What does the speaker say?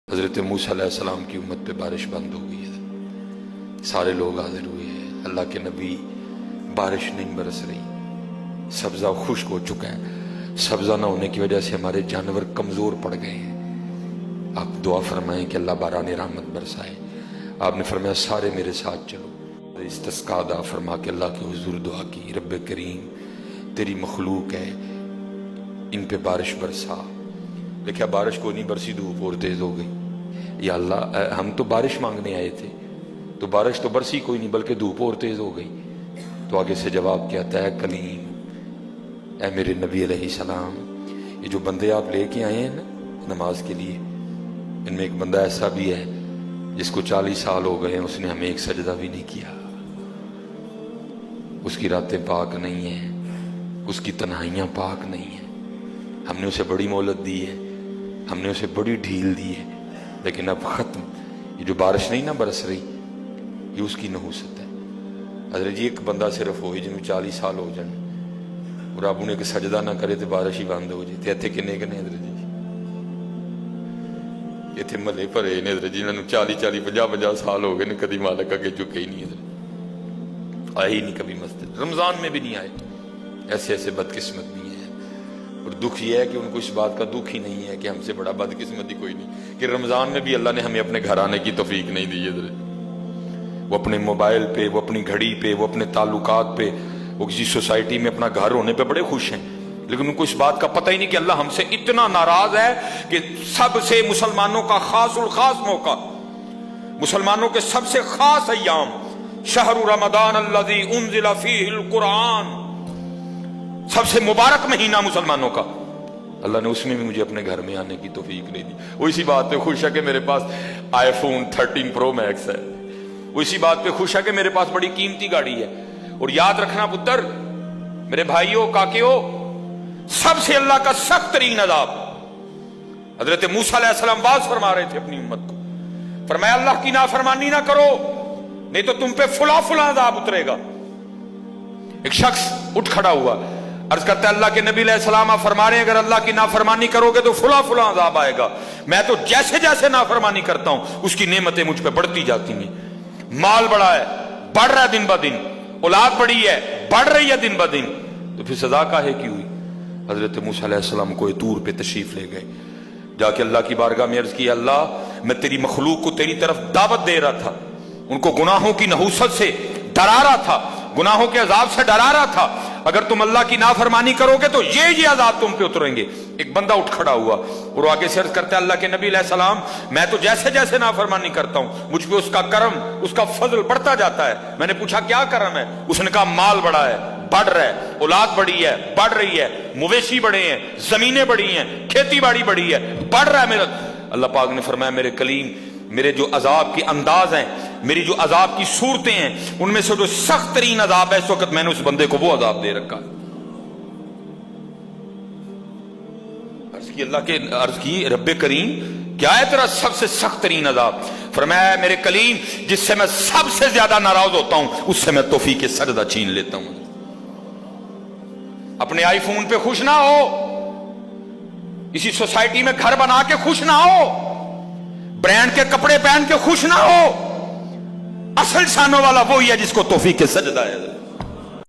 حضرت موسیٰ علیہ السلام کی امت پہ بارش بند ہو گئی ہے، سارے لوگ حاضر ہوئے ہیں، اللہ کے نبی بارش نہیں برس رہی، سبزہ خشک ہو چکا ہے، سبزہ نہ ہونے کی وجہ سے ہمارے جانور کمزور پڑ گئے ہیں، آپ دعا فرمائیں کہ اللہ باران رحمت برسائے۔ آپ نے فرمایا سارے میرے ساتھ چلو، استسقاء ادا فرما کے اللہ کے حضور دعا کی، رب کریم تیری مخلوق ہے، ان پہ بارش برسا۔ دیکھا بارش کو نہیں برسی، دھوپ اور تیز ہو گئی۔ یا اللہ ہم تو بارش مانگنے آئے تھے، تو بارش تو برسی کوئی نہیں بلکہ دھوپ اور تیز ہو گئی۔ تو آگے سے جواب کیا آتا ہے، کلیم اے میرے نبی علیہ السلام، یہ جو بندے آپ لے کے آئے ہیں نا نماز کے لیے، ان میں ایک بندہ ایسا بھی ہے جس کو 40 سال ہو گئے ہیں، اس نے ہمیں ایک سجدہ بھی نہیں کیا، اس کی راتیں پاک نہیں ہیں، اس کی تنہائیاں پاک نہیں ہیں، ہم نے اسے بڑی مہلت دی ہے، ہم نے اسے بڑی ڈھیل دی ہے، لیکن اب ختم۔ یہ جو بارش نہیں نہ برس رہی، یہ اس کی نحوست ہے۔ حضرت جی ایک بندہ صرف ہوئی جن میں 40 سال ہو جائیں اور آپ انہیں کہ سجدہ نہ کرے تو بارش ہی بند ہو جائے، اتنے کنے کنے حضرت جی اتنے ملے پھرے نے حضرت جی، انہوں نے 40 سال ہو گئے نے کدی مالک اگے جھکے ہی نہیں، حضرت آئے ہی نہیں کبھی مسجد، رمضان میں بھی نہیں آئے۔ ایسے ایسے بدقسمت بھی ہیں، اور دکھ یہ ہے کہ ان کو اس بات کا دکھ ہی نہیں ہے کہ ہم سے بڑا بدقسمت ہی کوئی نہیں کہ رمضان میں بھی اللہ نے ہمیں اپنے گھر آنے کی توفیق نہیں دی ہے۔ وہ اپنے موبائل پہ، وہ اپنی گھڑی پہ، وہ اپنے تعلقات پہ، وہ کسی سوسائٹی میں اپنا گھر ہونے پہ بڑے خوش ہیں، لیکن ان کو اس بات کا پتہ ہی نہیں کہ اللہ ہم سے اتنا ناراض ہے کہ سب سے مسلمانوں کا خاص الخاص موقع، مسلمانوں کے سب سے خاص ایام، شہر رمضان الذی انزل فیہ القرآن، سب سے مبارک مہینہ مسلمانوں کا، اللہ نے اس میں بھی مجھے اپنے گھر میں آنے کی توفیق نہیں دی۔ وہ اسی بات پہ خوش ہے کہ میرے پاس آئی فون 13 پرو میکس ہے، وہ اسی بات پہ خوش ہے کہ میرے پاس بڑی قیمتی گاڑی ہے۔ اور یاد رکھنا پتر، میرے بھائیوں کاکیوں، سب سے اللہ کا سخت ترین عذاب، حضرت موسیٰ علیہ السلام باز فرما رہے تھے اپنی امت کو، فرمایا اللہ کی نافرمانی نہ کرو نہیں تو تم پہ فلاں فلاں عذاب اترے گا۔ ایک شخص اٹھ کھڑا ہوا، عرض کرتا ہے اللہ کے نبی علیہ السلام آپ فرما رہے ہیں اگر اللہ کی نافرمانی کرو گے تو فلاں فلاں عذاب آئے گا، میں تو جیسے جیسے نافرمانی کرتا ہوں اس کی نعمتیں مجھ پہ بڑھتی جاتی ہیں، مال بڑا ہے، بڑھ رہا ہے دن بہ دن، اولاد بڑی ہے، بڑھ رہی ہے دن بہ دن، تو پھر سزا کاہے کی ہوئی؟ حضرت موسیٰ علیہ السلام کوئی طور پہ تشریف لے گئے، جا کے اللہ کی بارگاہ میں عرض کی، اللہ میں تیری مخلوق کو تیری طرف دعوت دے رہا تھا، ان کو گناہوں کی نحوست سے ڈرا رہا تھا، گناہوں کے عذاب سے ڈرا رہا تھا، اگر تم اللہ کی نافرمانی کرو گے تو یہ عذاب تم پہ اتریں گے۔ ایک بندہ اٹھ کھڑا ہوا اور آگے سے عرض کرتا ہے اللہ کے نبی علیہ السلام میں تو جیسے جیسے نافرمانی کرتا ہوں مجھ پہ اس کا کرم، اس کا فضل بڑھتا جاتا ہے۔ میں نے پوچھا کیا کرم ہے؟ اس نے کہا مال بڑا ہے، بڑھ رہا ہے، اولاد بڑی ہے، بڑھ رہی ہے، مویشی بڑے ہیں، زمینیں بڑی ہیں، کھیتی باڑی بڑی ہے، بڑھ رہا ہے میرا۔ اللہ پاک نے فرمایا میرے کلیم، میرے جو عذاب کے انداز ہیں، میری جو عذاب کی صورتیں ہیں، ان میں سے جو سخت ترین عذاب ہے اس وقت میں نے اس بندے کو وہ عذاب دے رکھا ہے۔ عرض کی رب کریم کیا ہے تیرا سب سے سخت ترین عذاب؟ فرمایا میرے کلیم جس سے میں سب سے زیادہ ناراض ہوتا ہوں اس سے میں توفیق سجدہ چھین لیتا ہوں۔ اپنے آئی فون پہ خوش نہ ہو، اسی سوسائٹی میں گھر بنا کے خوش نہ ہو، برانڈ کے کپڑے پہن کے خوش نہ ہو، اصل شانوں والا وہی ہے جس کو توفیق سجدہ ہے۔